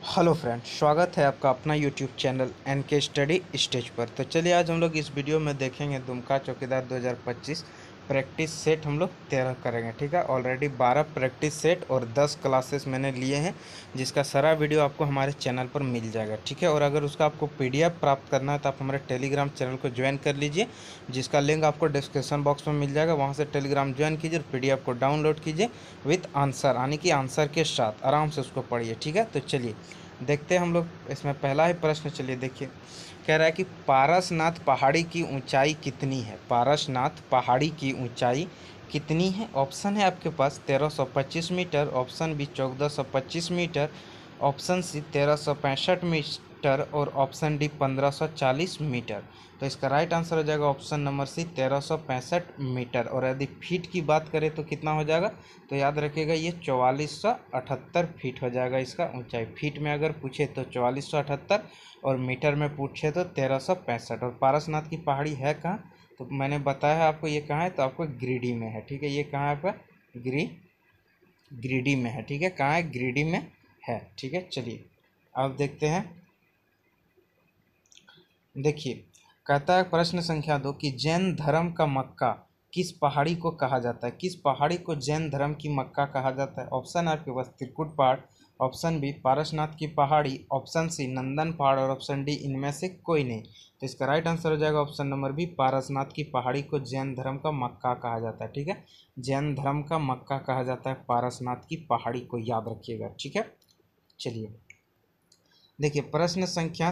Hello friends, स्वागत है आपका अपना YouTube channel NK study stage पर। तो चलिए आज हम लोग इस वीडियो में देखेंगे दुमका चौकीदार 2025 प्रैक्टिस सेट हम लोग 13 करेंगे। ठीक है, ऑलरेडी 12 प्रैक्टिस सेट और 10 क्लासेस मैंने लिए हैं, जिसका सारा वीडियो आपको हमारे चैनल पर मिल जाएगा। ठीक है, और अगर उसका आपको पीडीएफ प्राप्त करना है तो आप हमारे टेलीग्राम चैनल को ज्वाइन कर लीजिए, जिसका लिंक आपको डिस्क्रिप्शन बॉक्स में मिल जाएगा। वहाँ से टेलीग्राम ज्वाइन कीजिए और पीडीएफ को डाउनलोड कीजिए विथ आंसर, यानी कि आंसर के साथ आराम से उसको पढ़िए। ठीक है, तो चलिए देखते हैं हम लोग इसमें पहला ही प्रश्न। चलिए देखिए, कह रहा है कि पारसनाथ पहाड़ी की ऊंचाई कितनी है। पारसनाथ पहाड़ी की ऊंचाई कितनी है? ऑप्शन है आपके पास 1325 metre, option B 1425 metre, option C 1365 metre और ऑप्शन डी 1540 मीटर। तो इसका राइट आंसर हो जाएगा ऑप्शन नंबर सी 1365 मीटर। और यदि फीट की बात करें तो कितना हो जाएगा, तो याद रखिएगा ये 4478 फीट हो जाएगा इसका ऊंचाई। फीट में अगर पूछे तो 4478 और मीटर में पूछे तो 1365। और पारसनाथ की पहाड़ी है कहाँ, तो मैंने बताया है आपको ये कहाँ है, तो आपको गिरिडीह में है। ठीक है, ये कहाँ है आपका, गिरिडीह में है। ठीक है, कहाँ है, गिरिडीह में है। ठीक है, चलिए अब देखते हैं। देखिए, कहता है प्रश्न संख्या 2 कि जैन धर्म का मक्का किस पहाड़ी को कहा जाता है। किस पहाड़ी को जैन धर्म की मक्का कहा जाता है? ऑप्शन है आपके पास त्रिकुट पहाड़, ऑप्शन बी पारसनाथ की पहाड़ी, ऑप्शन सी नंदन पहाड़ और ऑप्शन डी इनमें से कोई नहीं। तो इसका राइट आंसर हो जाएगा ऑप्शन नंबर बी, पारसनाथ की पहाड़ी को जैन धर्म का मक्का कहा जाता है। ठीक है, जैन धर्म का मक्का कहा जाता है पारसनाथ की पहाड़ी को, याद रखिएगा। ठीक है, चलिए देखिए प्रश्न संख्या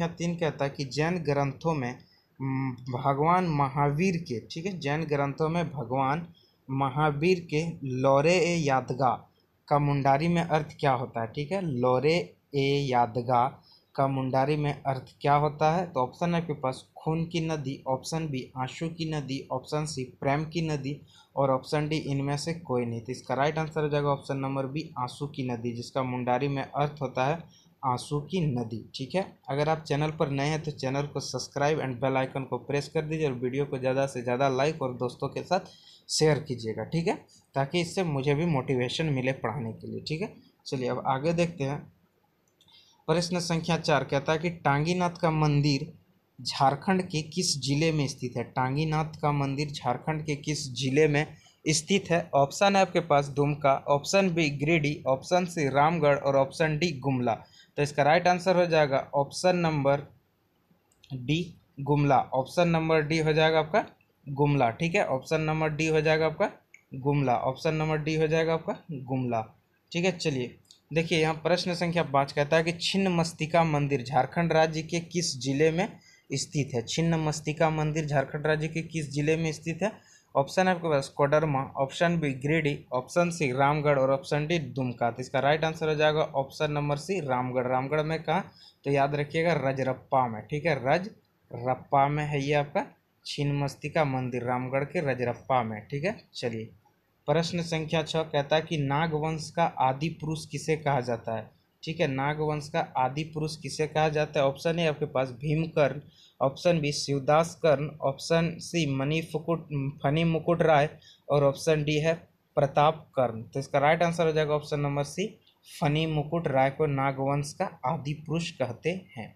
3 कहता है कि जैन ग्रंथों में भगवान महावीर के, ठीक है, जैन ग्रंथों में भगवान महावीर के लौरे ए यादगा का मुंडारी में अर्थ क्या होता है। ठीक है, लौरे ए यादगा का मुंडारी में अर्थ क्या होता है? तो ऑप्शन है आपके पास खून की नदी, ऑप्शन बी आंसू की नदी, ऑप्शन सी प्रेम की नदी और ऑप्शन डी इनमें से कोई नहीं। तो इसका राइट आंसर हो जाएगा ऑप्शन नंबर बी आंसू की नदी, जिसका मुंडारी में अर्थ होता है आंसू की नदी। ठीक है, अगर आप चैनल पर नए हैं तो चैनल को सब्सक्राइब एंड बेल आइकन को प्रेस कर दीजिए और वीडियो को ज़्यादा से ज़्यादा लाइक और दोस्तों के साथ शेयर कीजिएगा। ठीक है, ताकि इससे मुझे भी मोटिवेशन मिले पढ़ाने के लिए। ठीक है, चलिए अब आगे देखते हैं। प्रश्न संख्या 4 कहता है कि टांगीनाथ का मंदिर झारखंड के किस जिले में स्थित है। टांगीनाथ का मंदिर झारखंड के किस जिले में स्थित है? ऑप्शन है आपके पास Dumka, option B Giridih, option C Ramgarh और ऑप्शन डी गुमला। तो इसका राइट आंसर हो जाएगा option number D Gumla. Option number D हो जाएगा आपका गुमला। ठीक है, ऑप्शन नंबर डी हो जाएगा आपका गुमला, ऑप्शन नंबर डी हो जाएगा आपका गुमला। ठीक है, चलिए देखिए यहाँ प्रश्न संख्या 5 कहता है कि छिन्नमस्तिका मंदिर झारखंड राज्य के किस जिले में स्थित है। छिन्नमस्तिका मंदिर झारखंड राज्य के किस जिले में स्थित है? ऑप्शन है आपके पास Koderma, option B Giridih, option C Ramgarh और ऑप्शन डी दुमका। तो इसका राइट आंसर हो जाएगा option number C Ramgarh. Ramgarh में कहाँ, तो याद रखिएगा रजरप्पा में। ठीक है, रजरप्पा में है ये आपका छिन्नमस्तिका मंदिर, रामगढ़ के रजरप्पा में। ठीक है, चलिए प्रश्न संख्या 6 कहता है कि नागवंश का आदि पुरुष किसे कहा जाता है। ठीक है, नागवंश का आदि पुरुष किसे कहा जाता है? ऑप्शन है आपके पास भीमकर्ण, ऑप्शन बी शिवदास कर्ण, ऑप्शन सी फनी मुकुट राय और ऑप्शन डी है प्रताप कर्ण। तो इसका राइट आंसर हो जाएगा ऑप्शन नंबर सी फनी मुकुट राय को नागवंश का आदि पुरुष कहते हैं।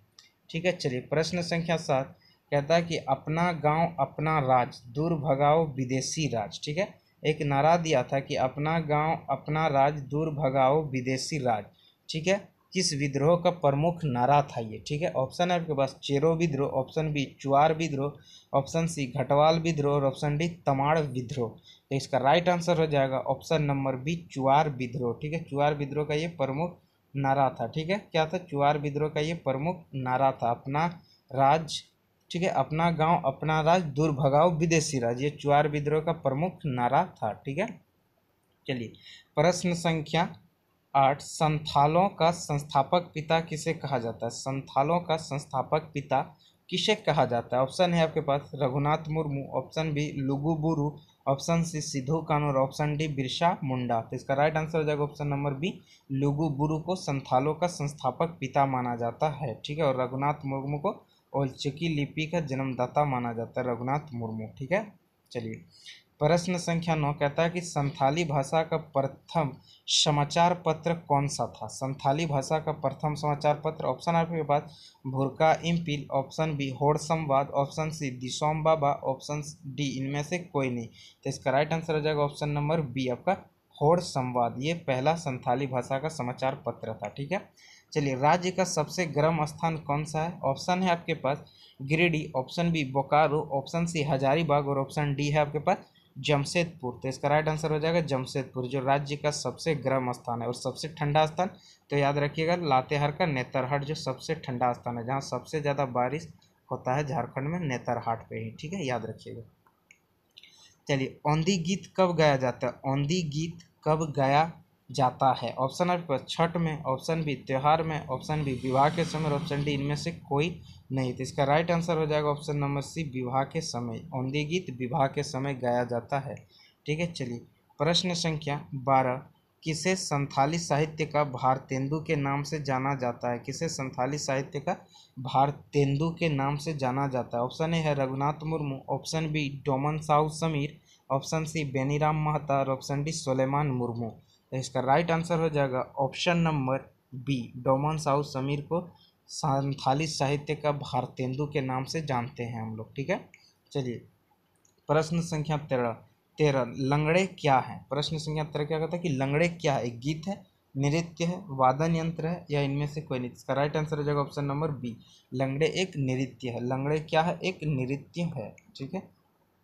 ठीक है, चलिए प्रश्न संख्या 7 कहता है कि अपना गांव अपना राज दूर भगाओ विदेशी राज। ठीक है, एक नारा दिया था कि अपना गांव अपना राज दूर भगाओ विदेशी राज। ठीक है, किस विद्रोह का प्रमुख नारा था ये? ठीक है, ऑप्शन है आपके पास चेरो विद्रोह, ऑप्शन बी चुआर विद्रोह, ऑप्शन सी घटवाल विद्रोह और ऑप्शन डी तमाड़ विद्रोह। तो इसका राइट आंसर हो जाएगा ऑप्शन नंबर बी चुआर विद्रोह। ठीक है, चुआर विद्रोह का ये प्रमुख नारा था। ठीक है, क्या था? चुआर विद्रोह का ये प्रमुख नारा था, अपना राज, ठीक है, अपना गांव अपना राज दूर भगाओ विदेशी राज, ये चुआर विद्रोह का प्रमुख नारा था। ठीक है, चलिए प्रश्न संख्या 8 संथालों का संस्थापक पिता किसे कहा जाता है। संथालों का संस्थापक पिता किसे कहा जाता है? ऑप्शन है आपके पास रघुनाथ मुर्मू, ऑप्शन बी लुगु बुरु, ऑप्शन सी सिद्धू कानू और ऑप्शन डी बिरसा मुंडा। तो इसका राइट आंसर हो जाएगा ऑप्शन नंबर बी लुगु बुरु को संथालों का संस्थापक पिता माना जाता है। ठीक है, और रघुनाथ मुर्मू को चिकी लिपि का जन्मदाता माना जाता है, रघुनाथ मुर्मू। ठीक है, चलिए प्रश्न संख्या 9 कहता है कि संथाली भाषा का प्रथम समाचार पत्र कौन सा था। संथाली भाषा का प्रथम समाचार पत्र, ऑप्शन आपके पास भुरका इम्पिल, ऑप्शन बी होड़ संवाद, ऑप्शन सी दिसोम बाबा, ऑप्शन डी इनमें से कोई नहीं। तो इसका राइट आंसर हो जाएगा ऑप्शन नंबर बी आपका होड़ संवाद। ये पहला संथाली भाषा का समाचार पत्र था। ठीक है, चलिए राज्य का सबसे गर्म स्थान कौन सा है। ऑप्शन है आपके पास Giridih, option B Bokaro, option C Hazaribagh और ऑप्शन डी है आपके पास जमशेदपुर। तो इसका राइट आंसर हो जाएगा जमशेदपुर, जो राज्य का सबसे गर्म स्थान है। और सबसे ठंडा स्थान तो याद रखिएगा लातेहार का नेतरहाट, जो सबसे ठंडा स्थान है, जहाँ सबसे ज़्यादा बारिश होता है झारखंड में, नेतरहाट पे ही। ठीक है, याद रखिएगा। चलिए औंधी गीत कब गाया जाता है। औंधी गीत कब गाया जाता है। ऑप्शन आपके पास छठ में, ऑप्शन बी त्योहार में, ऑप्शन बी विवाह के समय और ऑप्शन डी इनमें से कोई नहीं। तो इसका राइट आंसर हो जाएगा ऑप्शन नंबर सी विवाह के समय। औंधी गीत विवाह के समय गाया जाता है। ठीक है, चलिए प्रश्न संख्या 12, किसे संथाली साहित्य का भारतेंदु के नाम से जाना जाता है। किसे संथाली साहित्य का भारतेंदु के नाम से जाना जाता है। ऑप्शन ए है Raghunath Murmu, option B Doman Sahu Samir, option C Beniram Mahta और ऑप्शन डी सुलेमान मुर्मू। तो इसका राइट आंसर हो जाएगा option number B Doman Sahu Samir को संथाली साहित्य का भारतेंदु के नाम से जानते हैं हम लोग। ठीक है, चलिए प्रश्न संख्या 13 लंगड़े क्या है। प्रश्न संख्या 13 क्या कहता है कि लंगड़े क्या है। एक गीत है, नृत्य है, वादन यंत्र है या इनमें से कोई नहीं। इसका राइट आंसर हो जाएगा ऑप्शन नंबर बी लंगड़े एक नृत्य है। लंगड़े क्या है, एक नृत्य है। ठीक है,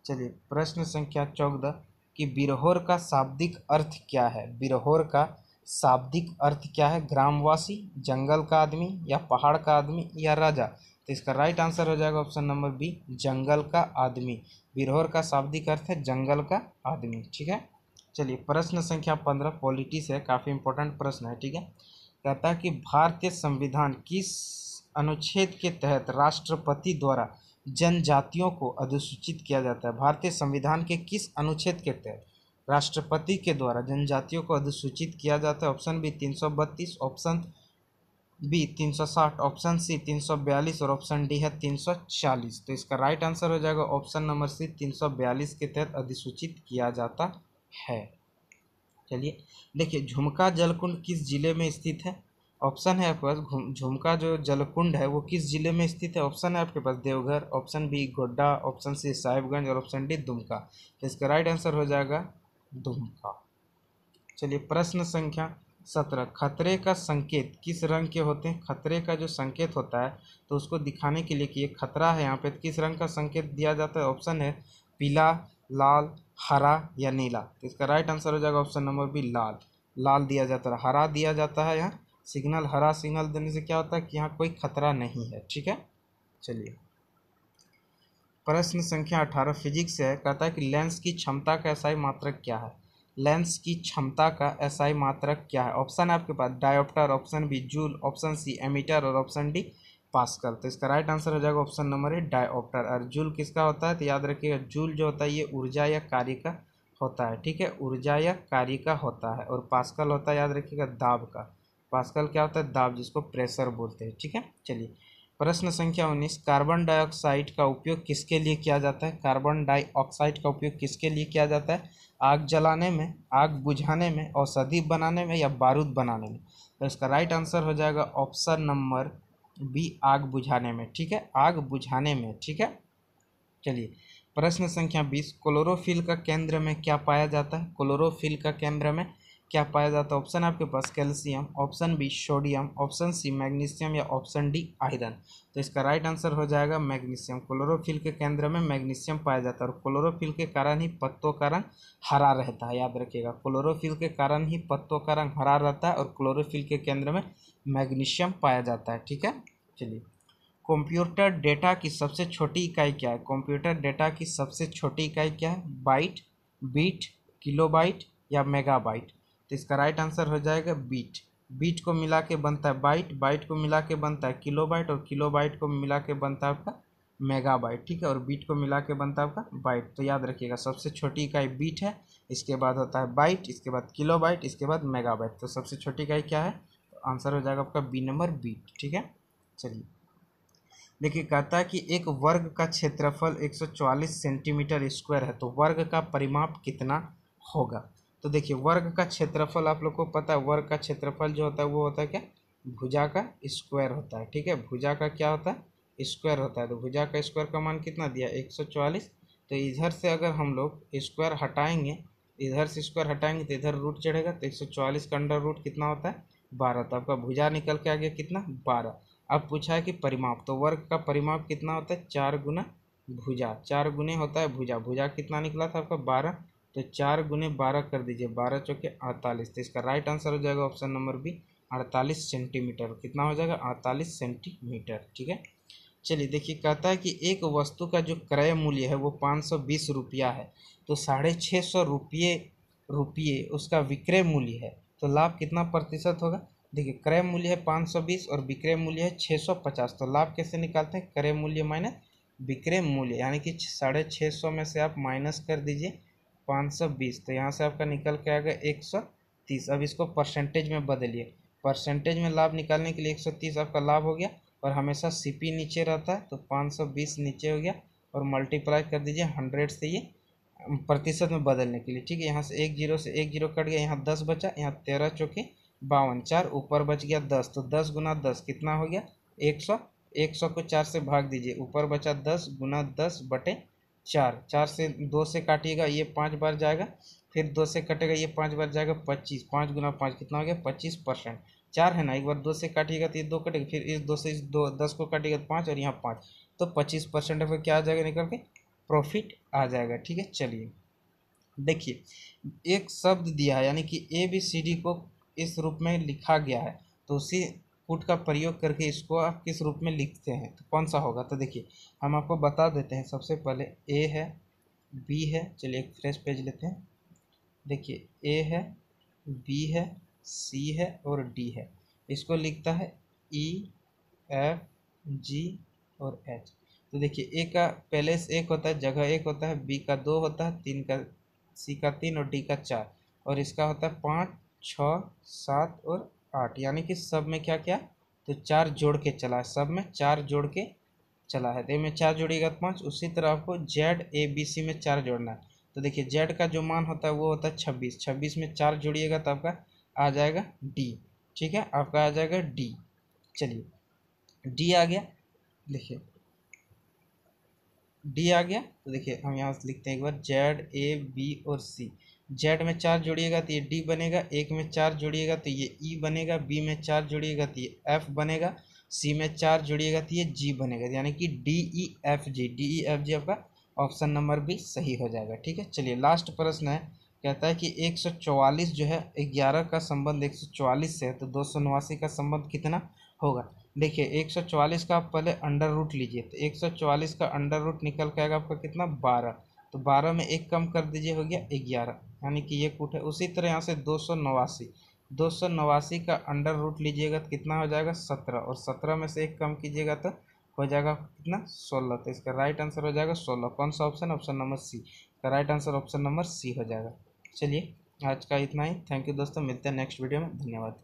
चलिए प्रश्न संख्या 14 कि बिरहोर का शाब्दिक अर्थ क्या है। बिरहोर का शाब्दिक अर्थ क्या है। ग्रामवासी, जंगल का आदमी या पहाड़ का आदमी या राजा। तो इसका राइट आंसर हो जाएगा ऑप्शन नंबर बी जंगल का आदमी। बिरहोर का शाब्दिक अर्थ है जंगल का आदमी। ठीक है, चलिए प्रश्न संख्या 15 पॉलिटिक्स है, काफ़ी इंपॉर्टेंट प्रश्न है। ठीक है, कहता है कि भारतीय संविधान किस अनुच्छेद के तहत राष्ट्रपति द्वारा जनजातियों को अधिसूचित किया जाता है। भारतीय संविधान के किस अनुच्छेद के तहत राष्ट्रपति के द्वारा जनजातियों को अधिसूचित किया जाता है। Option B 332, option B 360, option C 342 और ऑप्शन डी है 340। तो इसका राइट आंसर हो जाएगा ऑप्शन नंबर सी 342 के तहत अधिसूचित किया जाता है। चलिए देखिए झुमका जलकुंड किस जिले में स्थित है। ऑप्शन है आपके पास झुमका जो जलकुंड है वो किस जिले में स्थित है। ऑप्शन है आपके पास Deoghar, option B Godda, option C Sahibganj और ऑप्शन डी दुमका। तो इसका राइट आंसर हो जाएगा दुमका। चलिए प्रश्न संख्या 17 खतरे का संकेत किस रंग के होते हैं। खतरे का जो संकेत होता है तो उसको दिखाने के लिए कि ये खतरा है यहाँ पे, किस रंग का संकेत दिया जाता है। ऑप्शन है पीला, लाल, हरा या नीला। तो इसका राइट आंसर हो जाएगा ऑप्शन नंबर बी लाल। लाल दिया जाता है, हरा दिया जाता है। यहाँ सिग्नल, हरा सिग्नल देने से क्या होता है कि यहाँ कोई खतरा नहीं है। ठीक है, चलिए प्रश्न संख्या 18 फिजिक्स है, कहता है कि लेंस की क्षमता का एसआई मात्रक क्या है। लेंस की क्षमता का एसआई मात्रक क्या है। ऑप्शन है आपके पास dioptre, option B joule, option C ammeter और ऑप्शन डी पास्कल। तो इसका राइट आंसर हो जाएगा ऑप्शन नंबर ए डायोप्टर। और जूल किसका होता है तो याद रखिएगा जूल जो होता है ये ऊर्जा या कार्य का होता है। ठीक है, ऊर्जा या कार्य का होता है। और पास्कल होता है याद रखिएगा दाब का। पास्कल क्या होता है दाब, जिसको प्रेशर बोलते हैं। ठीक है, चलिए प्रश्न संख्या 19 कार्बन डाइऑक्साइड का उपयोग किसके लिए किया जाता है। कार्बन डाइऑक्साइड का उपयोग किसके लिए किया जाता है। आग जलाने में, आग बुझाने में, औषधि बनाने में या बारूद बनाने में। तो इसका राइट आंसर हो जाएगा ऑप्शन नंबर बी आग बुझाने में। ठीक है, आग बुझाने में। ठीक है, चलिए प्रश्न संख्या 20 क्लोरोफिल का केंद्र में क्या पाया जाता है। क्लोरोफिल का केंद्र में क्या पाया जाता है। ऑप्शन आपके पास calcium, option B sodium, option C magnesium या ऑप्शन डी आयरन। तो इसका राइट आंसर हो जाएगा मैग्नीशियम। क्लोरोफिल के केंद्र में मैग्नीशियम पाया जाता है और क्लोरोफिल के कारण ही पत्तों का रंग हरा रहता है। याद रखिएगा क्लोरोफिल के कारण ही पत्तों का रंग हरा रहता है और क्लोरोफिल के केंद्र में मैग्नीशियम पाया जाता है। ठीक है, चलिए कंप्यूटर डेटा की सबसे छोटी इकाई क्या है। कंप्यूटर डेटा की सबसे छोटी इकाई क्या है। बाइट, बीट, किलोबाइट या मेगाबाइट। तो इसका राइट आंसर हो जाएगा बीट। बीट को मिला के बनता है बाइट, बाइट को मिला के बनता है किलोबाइट और किलोबाइट को मिला के बनता है आपका मेगाबाइट। ठीक है, और बीट को मिला के बनता है आपका बाइट। तो याद रखिएगा सबसे छोटी इकाई बीट है, इसके बाद होता है बाइट, इसके बाद किलोबाइट, इसके बाद मेगाबाइट। तो सबसे छोटी इकाई क्या है तो आंसर हो जाएगा आपका बी नंबर बीट। ठीक है, चलिए देखिए कहता है कि एक वर्ग का क्षेत्रफल 144 सेंटीमीटर स्क्वायर है, तो वर्ग का परिमाप कितना होगा। तो देखिए वर्ग का क्षेत्रफल आप लोग को पता है, वर्ग का क्षेत्रफल जो होता है वो होता है क्या, भुजा का स्क्वायर होता है। ठीक है, भुजा का क्या होता है, स्क्वायर होता है। तो भुजा का स्क्वायर का मान कितना दिया, 144। तो इधर से अगर हम लोग स्क्वायर हटाएंगे, इधर से स्क्वायर हटाएंगे तो इधर रूट चढ़ेगा, तो 144 का अंडर रूट कितना होता है, 12। तो आपका भुजा निकल के आ गया कितना, 12। अब पूछा है कि परिमाप, तो वर्ग का परिमाप कितना होता है, 4 गुना भुजा, 4 गुने होता है भुजा, भुजा कितना निकला था आपका 12। तो 4 गुने 12 कर दीजिए, 12 चौके 48। तो इसका राइट आंसर हो जाएगा ऑप्शन नंबर बी, 48 सेंटीमीटर। कितना हो जाएगा, 48 सेंटीमीटर। ठीक है, चलिए देखिए कहता है कि एक वस्तु का जो क्रय मूल्य है वो 520 रुपया है, तो 650 रुपये उसका विक्रय मूल्य है, तो लाभ कितना प्रतिशत होगा। देखिए क्रय मूल्य है 520 और विक्रय मूल्य है 650, तो लाभ कैसे निकालते हैं, क्रय मूल्य माइनस विक्रय मूल्य, यानी कि 650 में से आप माइनस कर दीजिए 520, तो यहाँ से आपका निकल के आएगा 130। अब इसको परसेंटेज में बदलिए, परसेंटेज में लाभ निकालने के लिए 130 आपका लाभ हो गया, और हमेशा सीपी नीचे रहता है, तो 520 नीचे हो गया, और मल्टीप्लाई कर दीजिए 100 से, ये प्रतिशत में बदलने के लिए। ठीक है, यहाँ से एक जीरो से एक जीरो कट गया, यहाँ 10 बचा, यहाँ 13 चौके 52, 4 ऊपर बच गया 10, तो 10 गुना 10 कितना हो गया 100। 100 को 4 से भाग दीजिए, ऊपर बचा 10 गुना 10 बटे 4, 4 से 2 से काटिएगा, ये 5 बार जाएगा, फिर 2 से कटेगा, ये 5 बार जाएगा, 25, 5 गुना 5 कितना हो गया 25%। 4 है ना, एक बार 2 से काटिएगा तो ये 2 कटेगा, फिर इस 2 से इस 10 को काटिएगा तो 5, और यहाँ 5, तो 25% फिर क्या आ जाएगा निकल के, प्रॉफिट आ जाएगा। ठीक है, चलिए देखिए एक शब्द दिया है, यानी कि ए बी सी डी को इस रूप में लिखा गया है, तो उसी पुट का प्रयोग करके इसको आप किस रूप में लिखते हैं, तो कौन सा होगा। तो देखिए हम आपको बता देते हैं, सबसे पहले ए है, बी है, चलिए एक फ्रेश पेज लेते हैं। देखिए ए है, बी है, सी है और डी है, इसको लिखता है ई एफ जी और एच। तो देखिए ए का पहले से एक होता है, जगह एक होता है, बी का 2 होता है, 3 का, सी का 3 और डी का 4, और इसका होता है 5 6 7 और 8, यानी कि सब में क्या क्या, तो 4 जोड़ के चला है, सब में 4 जोड़ के चला है, तो ए में 4 जोड़िएगा तो 5। उसी तरह आपको जेड ए बी सी में 4 जोड़ना है, तो देखिए जेड का जो मान होता है वो होता है 26, 26 में 4 जोड़िएगा तो आपका आ जाएगा डी। ठीक है, आपका आ जाएगा डी। चलिए डी आ गया, देखिए डी आ गया, तो देखिए हम यहाँ से लिखते हैं एक बार, जेड ए बी और सी। जेड में 4 जोड़िएगा तो ये डी बनेगा, एक में 4 जोड़िएगा तो ये ई बनेगा, बी में 4 जोड़िएगा तो ये एफ बनेगा, सी में 4 जोड़िएगा तो ये जी बनेगा, यानी कि D E F G, D E F G आपका ऑप्शन नंबर बी सही हो जाएगा। ठीक है, चलिए लास्ट प्रश्न है, कहता है कि 144 जो है 11 का संबंध 144 से है, तो 289 का संबंध कितना होगा। देखिए 144 का आप पहले अंडर रूट लीजिए, तो 144 का अंडर रूट निकल के आएगा आपका कितना 12, तो 12 में एक कम कर दीजिए हो गया 11, यानी कि ये कूट है। उसी तरह यहाँ से 289 का अंडर रूट लीजिएगा तो कितना हो जाएगा 17, और 17 में से एक कम कीजिएगा तो हो जाएगा कितना 16, तो इसका राइट आंसर हो जाएगा 16। कौन सा ऑप्शन, ऑप्शन नंबर सी का right answer option number C हो जाएगा। चलिए आज का इतना ही, थैंक यू दोस्तों, मिलते हैं नेक्स्ट वीडियो में, धन्यवाद।